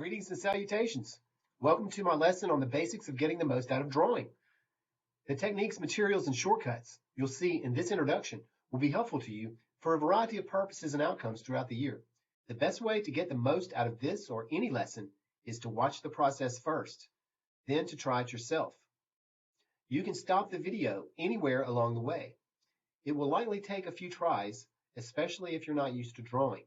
Greetings and salutations. Welcome to my lesson on the basics of getting the most out of drawing. The techniques, materials, and shortcuts you'll see in this introduction will be helpful to you for a variety of purposes and outcomes throughout the year. The best way to get the most out of this or any lesson is to watch the process first, then to try it yourself. You can stop the video anywhere along the way. It will likely take a few tries, especially if you're not used to drawing.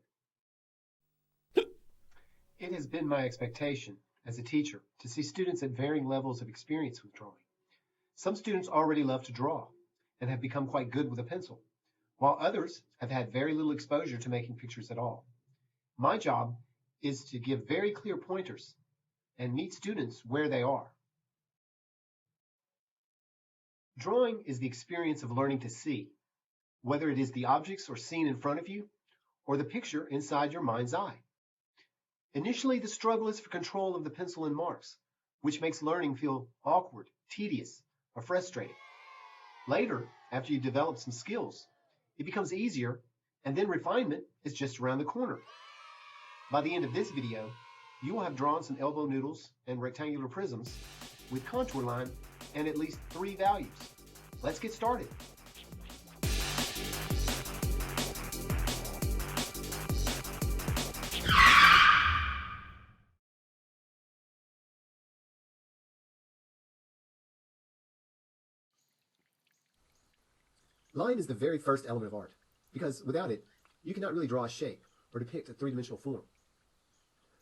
It has been my expectation as a teacher to see students at varying levels of experience with drawing. Some students already love to draw and have become quite good with a pencil, while others have had very little exposure to making pictures at all. My job is to give very clear pointers and meet students where they are. Drawing is the experience of learning to see, whether it is the objects or scene in front of you or the picture inside your mind's eye. Initially, the struggle is for control of the pencil and marks, which makes learning feel awkward, tedious, or frustrating. Later, after you develop some skills, it becomes easier, and then refinement is just around the corner. By the end of this video, you will have drawn some elbow noodles and rectangular prisms with contour line and at least 3 values. Let's get started. Line is the very first element of art, because without it, you cannot really draw a shape or depict a three-dimensional form.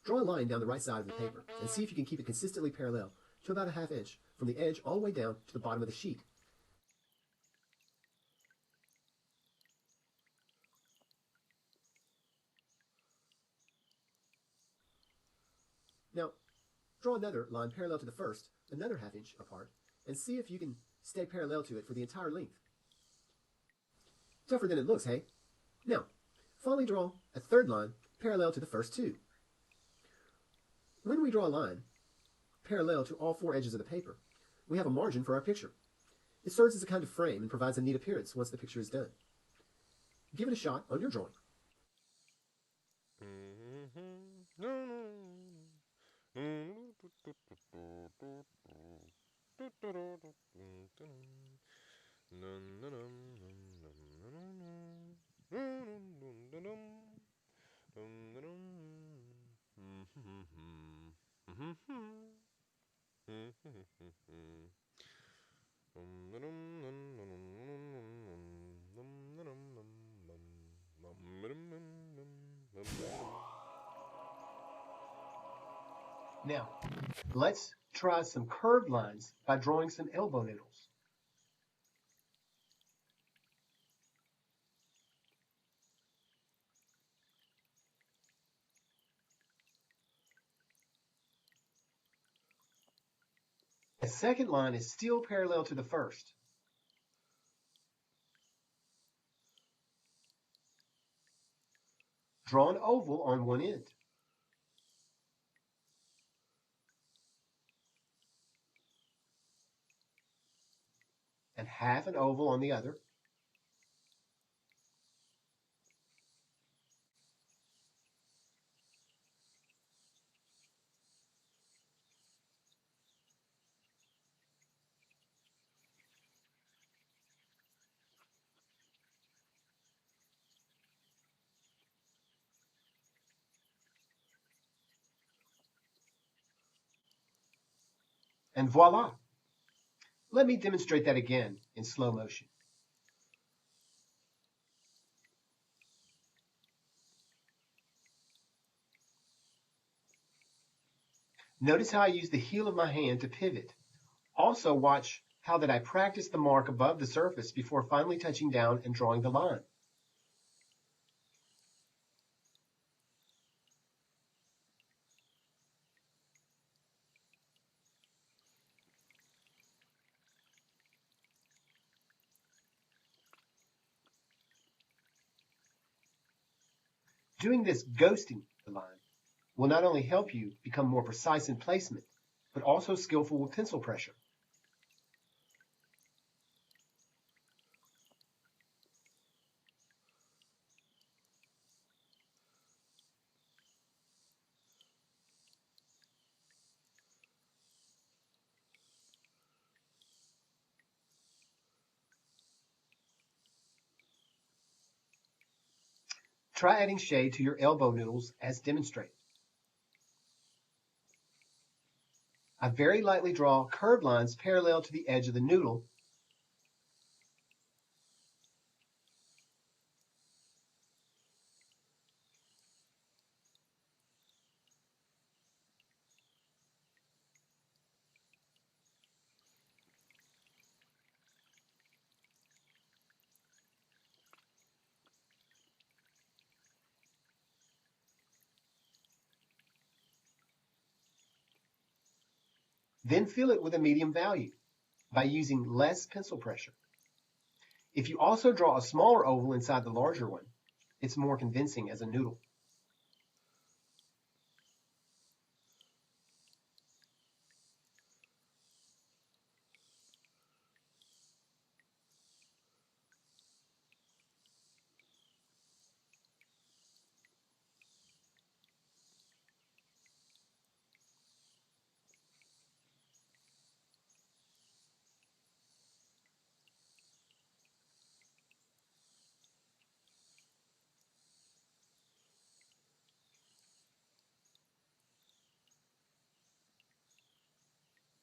Draw a line down the right side of the paper and see if you can keep it consistently parallel to about a ½ inch from the edge all the way down to the bottom of the sheet. Now, draw another line parallel to the first, another ½ inch apart, and see if you can stay parallel to it for the entire length. Tougher than it looks, hey? Now, finally draw a third line parallel to the first two. When we draw a line parallel to all 4 edges of the paper, we have a margin for our picture. It serves as a kind of frame and provides a neat appearance once the picture is done. Give it a shot on your drawing. Now, let's try some curved lines by drawing some elbow noodles. The second line is still parallel to the first. Draw an oval on one end. And half an oval on the other. And voila! Let me demonstrate that again in slow motion. Notice how I use the heel of my hand to pivot. Also watch how that I practice the mark above the surface before finally touching down and drawing the line. Doing this ghosting the line will not only help you become more precise in placement, but also skillful with pencil pressure. Try adding shade to your elbow noodles as demonstrated. I very lightly draw curved lines parallel to the edge of the noodle. Then fill it with a medium value by using less pencil pressure. If you also draw a smaller oval inside the larger one, it's more convincing as a noodle.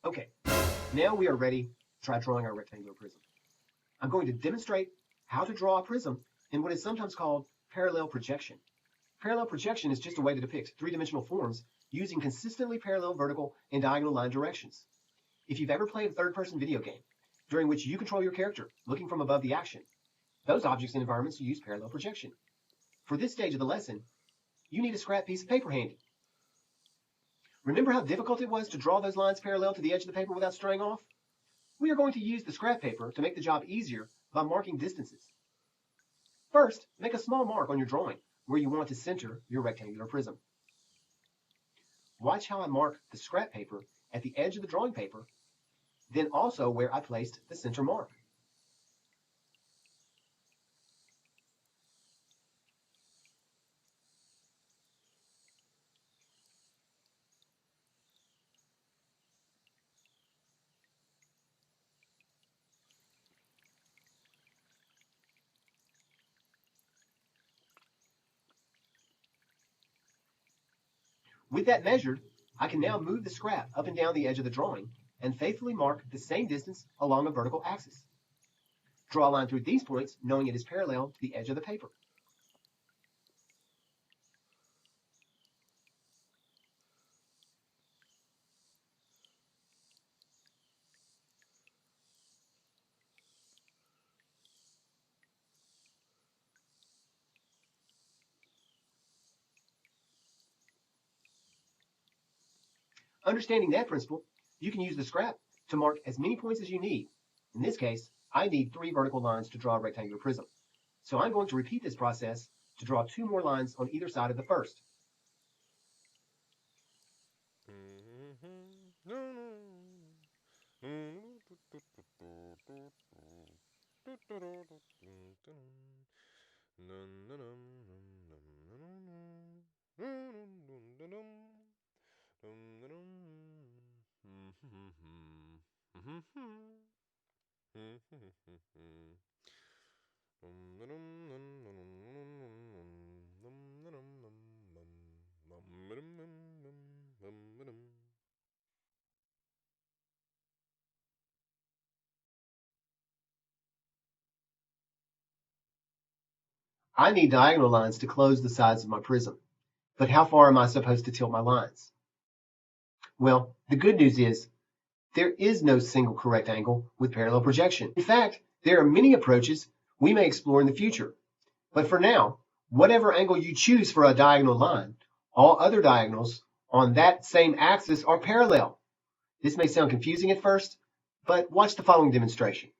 Okay, now we are ready to try drawing our rectangular prism. I'm going to demonstrate how to draw a prism in what is sometimes called parallel projection. Parallel projection is just a way to depict three-dimensional forms using consistently parallel vertical and diagonal line directions. If you've ever played a third-person video game during which you control your character looking from above the action, those objects and environments use parallel projection. For this stage of the lesson, you need a scrap piece of paper handy. Remember how difficult it was to draw those lines parallel to the edge of the paper without straying off? We are going to use the scrap paper to make the job easier by marking distances. First, make a small mark on your drawing where you want to center your rectangular prism. Watch how I mark the scrap paper at the edge of the drawing paper, then also where I placed the center mark. With that measured, I can now move the scrap up and down the edge of the drawing and faithfully mark the same distance along a vertical axis. Draw a line through these points, knowing it is parallel to the edge of the paper. Understanding that principle, you can use the scrap to mark as many points as you need. In this case, I need 3 vertical lines to draw a rectangular prism. So I'm going to repeat this process to draw 2 more lines on either side of the first. I need diagonal lines to close the sides of my prism. But how far am I supposed to tilt my lines? Well, the good news is there is no single correct angle with parallel projection. In fact, there are many approaches we may explore in the future. But for now, whatever angle you choose for a diagonal line, all other diagonals on that same axis are parallel. This may sound confusing at first, but watch the following demonstration.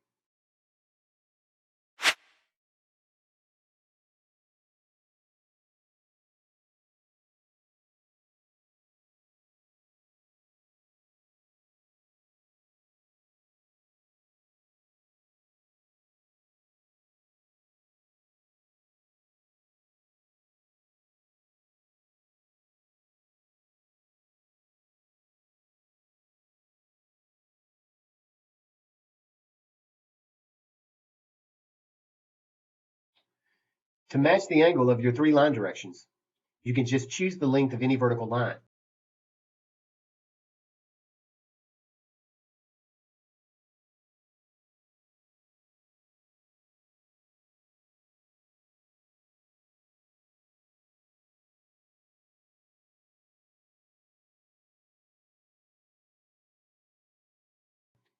To match the angle of your 3 line directions, you can just choose the length of any vertical line.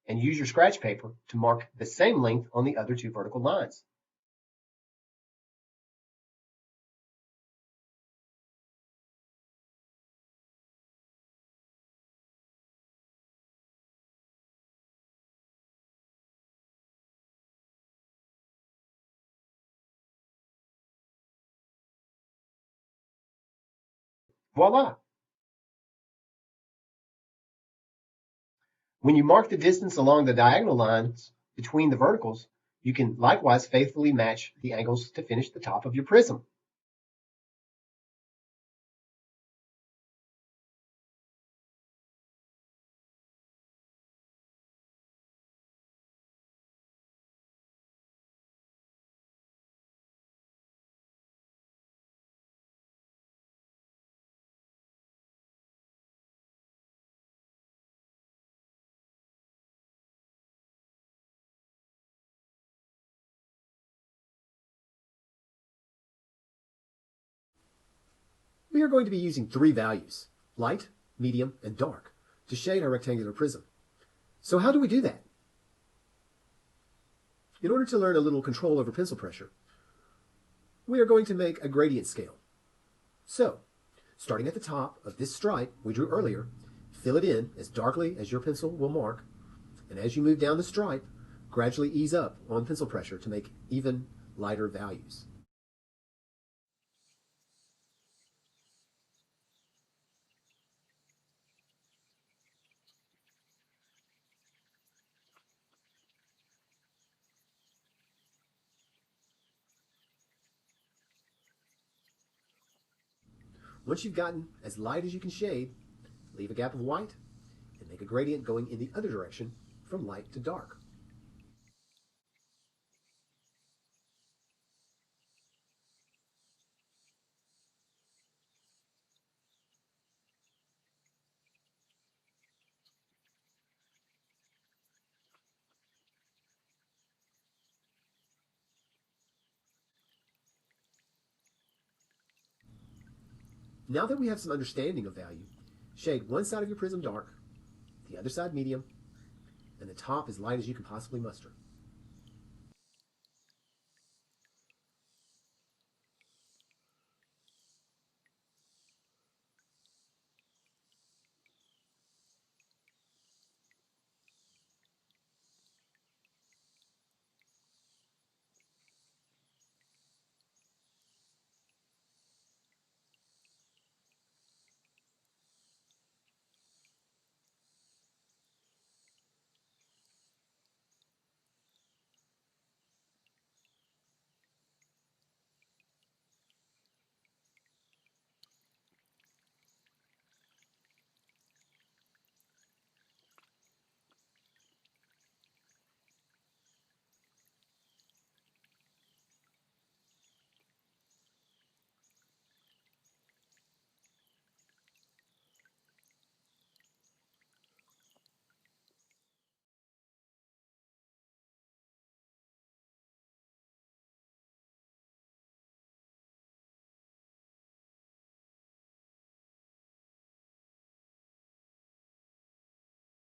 And use your scratch paper to mark the same length on the other 2 vertical lines. Voila! When you mark the distance along the diagonal lines between the verticals, you can likewise faithfully match the angles to finish the top of your prism. We are going to be using 3 values, light, medium, and dark, to shade our rectangular prism. So how do we do that? In order to learn a little control over pencil pressure, we are going to make a gradient scale. So, starting at the top of this stripe we drew earlier, fill it in as darkly as your pencil will mark, and as you move down the stripe, gradually ease up on pencil pressure to make even lighter values. Once you've gotten as light as you can shade, leave a gap of white and make a gradient going in the other direction from light to dark. Now that we have some understanding of value, shade one side of your prism dark, the other side medium, and the top as light as you can possibly muster.